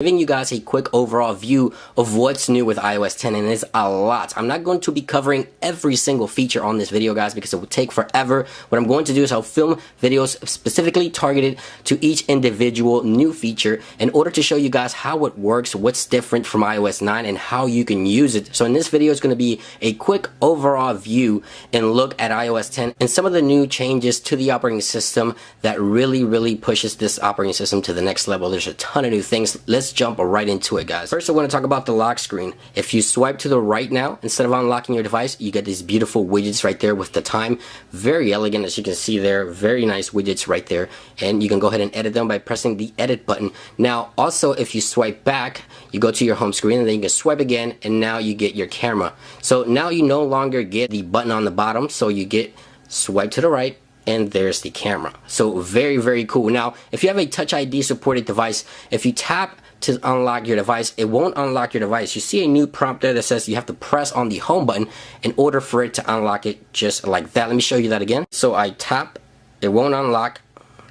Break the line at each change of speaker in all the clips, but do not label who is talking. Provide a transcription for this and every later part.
Giving you guys a quick overall view of what's new with iOS 10, and it's a lot. I'm not going to be covering every single feature on this video, guys, because it would take forever. What I'm going to do is I'll film videos specifically targeted to each individual new feature in order to show you guys how it works, what's different from iOS 9, and how you can use it. So in this video, it's going to be a quick overall view and look at iOS 10 and some of the new changes to the operating system that really pushes this operating system to the next level. There's a ton of new things. Let's jump right into it, guys. First, I want to talk about the lock screen. If you swipe to the right now, instead of unlocking your device, you get these beautiful widgets right there with the time. Very elegant, as you can see there. Very nice widgets right there. And you can go ahead and edit them by pressing the edit button. Now, also, if you swipe back, you go to your home screen and then you can swipe again, and now you get your camera. So now you no longer get the button on the bottom, so you get swipe to the right, and there's the camera. So very cool. Now, if you have a Touch ID supported device, if you tap to unlock your device, it won't unlock your device. You see a new prompt there that says you have to press on the home button in order for it to unlock it, just like that. Let me show you that again. So I tap, it won't unlock.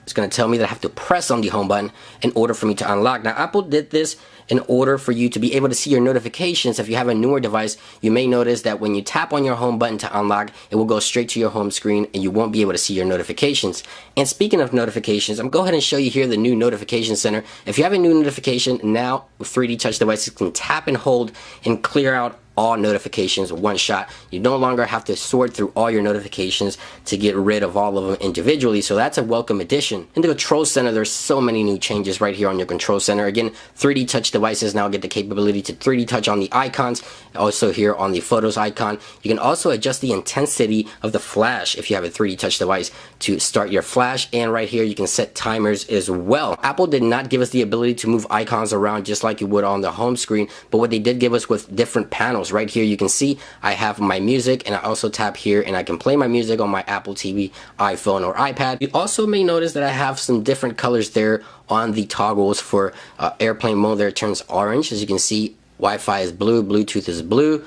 It's going to tell me that I have to press on the home button in order for me to unlock. Now, Apple did this in order for you to be able to see your notifications. If you have a newer device, you may notice that when you tap on your home button to unlock, it will go straight to your home screen and you won't be able to see your notifications. And speaking of notifications, I'm going to go ahead and show you here the new notification center. If you have a new notification, now with 3D Touch devices can tap and hold and clear out all notifications one shot. You no longer have to sort through all your notifications to get rid of all of them individually, so that's a welcome addition. In the control center, there's so many new changes right here on your control center. Again, 3D Touch devices now get the capability to 3D Touch on the icons, also here on the photos icon. You can also adjust the intensity of the flash if you have a 3D Touch device to start your flash, and right here you can set timers as well. Apple did not give us the ability to move icons around just like you would on the home screen, but what they did give us with different panels. Right here you can see I have my music, and I also tap here and I can play my music on my Apple TV, iPhone, or iPad. You also may notice that I have some different colors there on the toggles. For airplane mode there, it turns orange. As you can see, Wi-Fi is blue, Bluetooth is blue,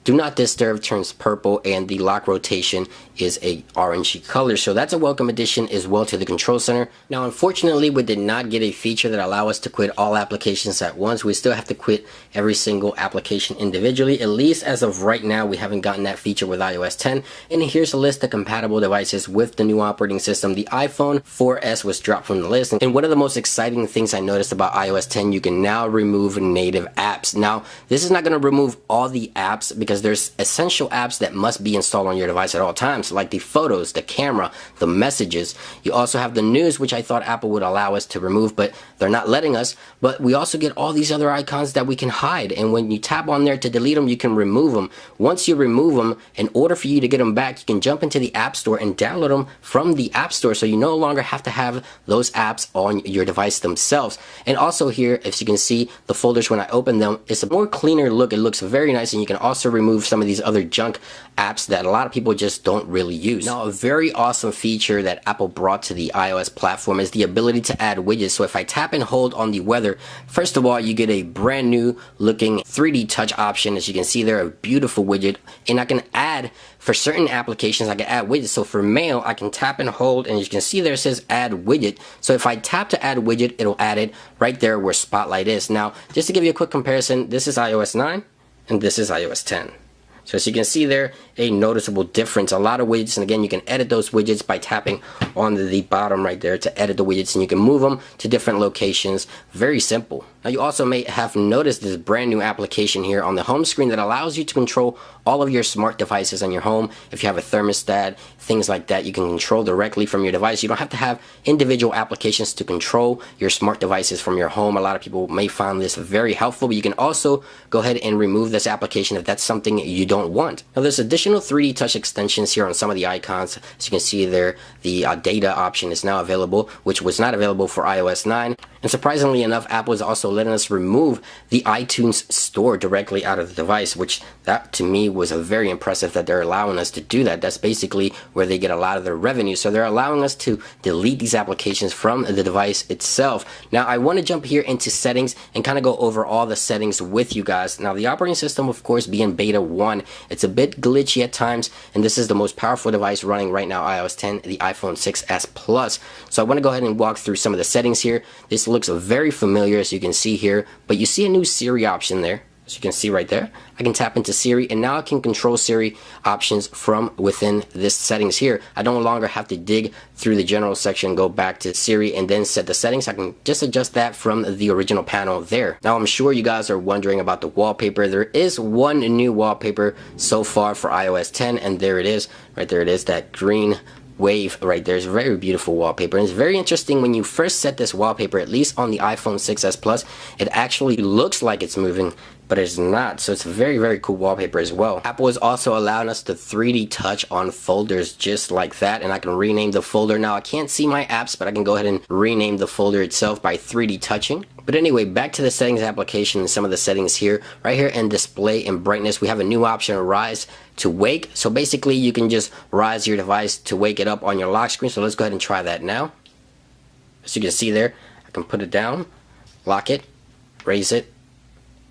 Do Not Disturb turns purple, and the lock rotation is a orangey color. So that's a welcome addition as well to the control center. Now, unfortunately, we did not get a feature that allow us to quit all applications at once. We still have to quit every single application individually. At least as of right now, we haven't gotten that feature with iOS 10. And here's a list of compatible devices with the new operating system. The iPhone 4S was dropped from the list. And one of the most exciting things I noticed about iOS 10, you can now remove native apps. Now, this is not going to remove all the apps because there's essential apps that must be installed on your device at all times, like the photos, the camera, the messages. You also have the news, which I thought Apple would allow us to remove, but they're not letting us. But we also get all these other icons that we can hide, and when you tap on there to delete them, you can remove them. Once you remove them, in order for you to get them back, you can jump into the App Store and download them from the App Store, so you no longer have to have those apps on your device themselves. And also here, as you can see, the folders, when I open them, it's a more cleaner look. It looks very nice, and you can also remove some of these other junk apps that a lot of people just don't really use. Now, a very awesome feature that Apple brought to the iOS platform is the ability to add widgets. So if I tap and hold on the weather, first of all, you get a brand new looking 3D touch option. As you can see there, a beautiful widget, and I can add, for certain applications, I can add widgets. So for mail, I can tap and hold, and you can see there it says add widget. So if I tap to add widget, it'll add it right there where Spotlight is. Now, just to give you a quick comparison, this is iOS 9 and this is iOS 10. So as you can see there, a noticeable difference. A lot of widgets, and again, you can edit those widgets by tapping on the bottom right there to edit the widgets, and you can move them to different locations. Very simple. Now, you also may have noticed this brand new application here on the home screen that allows you to control all of your smart devices on your home. If you have a thermostat, things like that, you can control directly from your device. You don't have to have individual applications to control your smart devices from your home. A lot of people may find this very helpful, but you can also go ahead and remove this application if that's something you don't want. Now, there's additional 3D touch extensions here on some of the icons. As you can see there, the data option is now available, which was not available for iOS 9. And surprisingly enough, Apple is also letting us remove the iTunes store directly out of the device, which that to me was very impressive that they're allowing us to do that. That's basically where they get a lot of their revenue. So they're allowing us to delete these applications from the device itself. Now, I want to jump here into settings and kind of go over all the settings with you guys. Now, the operating system, of course, being beta 1, it's a bit glitchy at times, and this is the most powerful device running right now, iOS 10, the iPhone 6s Plus. So I want to go ahead and walk through some of the settings here. This looks very familiar. As you can see here, but you see a new Siri option there. As you can see right there, I can tap into Siri, and now I can control Siri options from within this settings here. I no longer have to dig through the general section, go back to Siri, and then set the settings. I can just adjust that from the original panel there. Now, I'm sure you guys are wondering about the wallpaper. There is one new wallpaper so far for iOS 10, and there it is. Right there it is, that green wave right there. Is a very beautiful wallpaper, and it's very interesting when you first set this wallpaper, at least on the iPhone 6s Plus, it actually looks like it's moving, but it's not. So it's a very, very cool wallpaper as well. Apple is also allowing us to 3D touch on folders just like that, and I can rename the folder. Now, I can't see my apps, but I can go ahead and rename the folder itself by 3D touching. But anyway, back to the settings application and some of the settings here. Right here in display and brightness, we have a new option, rise to wake. So basically, you can just rise your device to wake it up on your lock screen. So let's go ahead and try that now. As you can see there, I can put it down, lock it, raise it,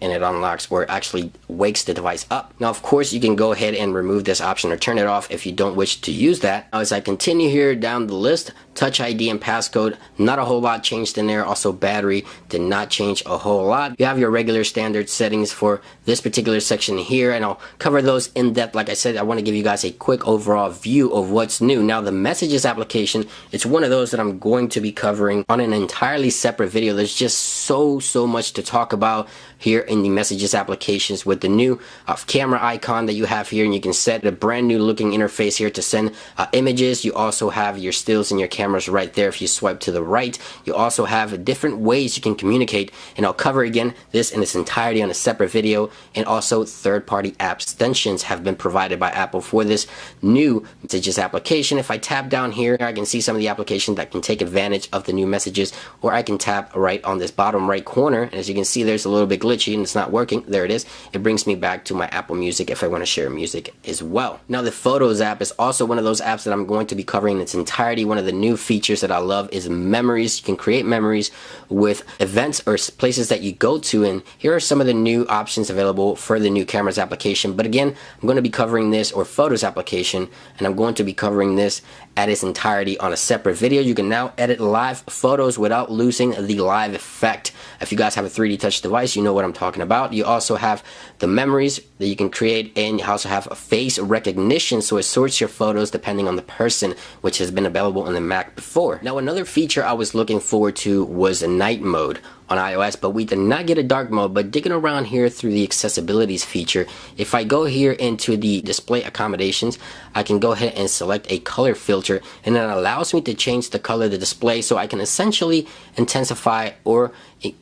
and it unlocks where it actually wakes the device up. Now, of course, you can go ahead and remove this option or turn it off if you don't wish to use that. Now, as I continue here down the list, Touch ID and passcode, not a whole lot changed in there. Also, battery did not change a whole lot. You have your regular standard settings for this particular section here, and I'll cover those in depth. Like I said, I want to give you guys a quick overall view of what's new. Now, the messages application, it's one of those that I'm going to be covering on an entirely separate video. There's just so much to talk about here in the messages applications with the new camera icon that you have here, and you can set a brand new looking interface here to send images. You also have your stills and your cameras right there if you swipe to the right. You also have different ways you can communicate, and I'll cover again this in its entirety on a separate video. And also, third-party app extensions have been provided by Apple for this new messages application. If I tap down here, I can see some of the applications that can take advantage of the new messages, or I can tap right on this bottom right corner, and as you can see, there's a little bit glitchy and it's not working. There it is. It brings me back to my Apple Music if I want to share music as well. Now, the Photos app is also one of those apps that I'm going to be covering in its entirety. One of the new features that I love is memories. You can create memories with events or places that you go to, and here are some of the new options available for the new cameras application. But again, I'm going to be covering this, or Photos application, and I'm going to be covering this at its entirety on a separate video. You can now edit live photos without losing the live effect. If you guys have a 3D touch device, you know what I'm talking about. You also have the memories that you can create, and you also have a face recognition, so it sorts your photos depending on the person, which has been available in the Mac before. Now, another feature I was looking forward to was a night mode on iOS, but we did not get a dark mode. But digging around here through the accessibilities feature, if I go here into the display accommodations, I can go ahead and select a color filter, and it allows me to change the color of the display, so I can essentially intensify or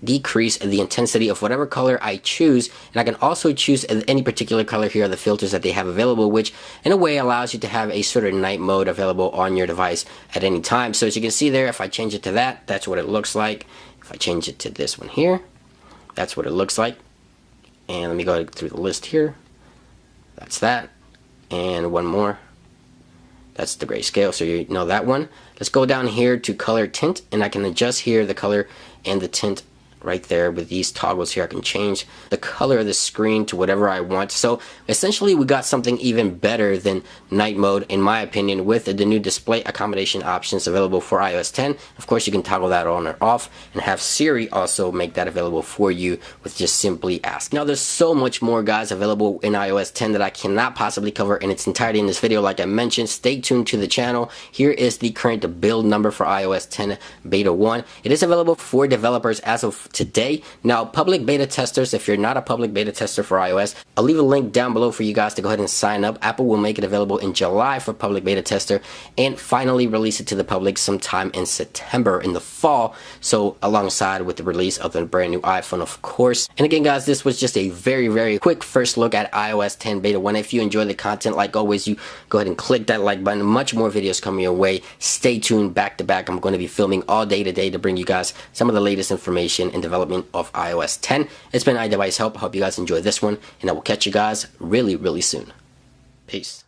decrease the intensity of whatever color I choose. And I can also choose any particular color. Here are the filters that they have available, which in a way allows you to have a sort of night mode available on your device at any time. So as you can see there, if I change it to that, that's what it looks like. If I change it to this one here, that's what it looks like. And let me go through the list here. That's that. And one more. That's the grayscale, so you know that one. Let's go down here to color tint, and I can adjust here the color and the tint right there with these toggles here. I can change the color of the screen to whatever I want. So essentially, we got something even better than night mode, in my opinion, with the new display accommodation options available for iOS 10. Of course, you can toggle that on or off, and have Siri also make that available for you with just simply ask. Now, there's so much more, guys, available in iOS 10 that I cannot possibly cover in its entirety in this video. Like I mentioned, stay tuned to the channel. Here is the current build number for iOS 10 Beta 1. It is available for developers as of today. Now, public beta testers, if you're not a public beta tester for iOS, I'll leave a link down below for you guys to go ahead and sign up. Apple will make it available in July for public beta tester, and finally release it to the public sometime in September in the fall, so alongside with the release of the brand new iPhone, of course. And again, guys, this was just a very quick first look at iOS 10 Beta 1. If you enjoy the content, like always, you go ahead and click that like button. Much more videos coming your way. Stay tuned back to back. I'm going to be filming all day today to bring you guys some of the latest information and development of iOS 10. It's been iDevice Help. I hope you guys enjoyed this one, and I will catch you guys really soon. Peace.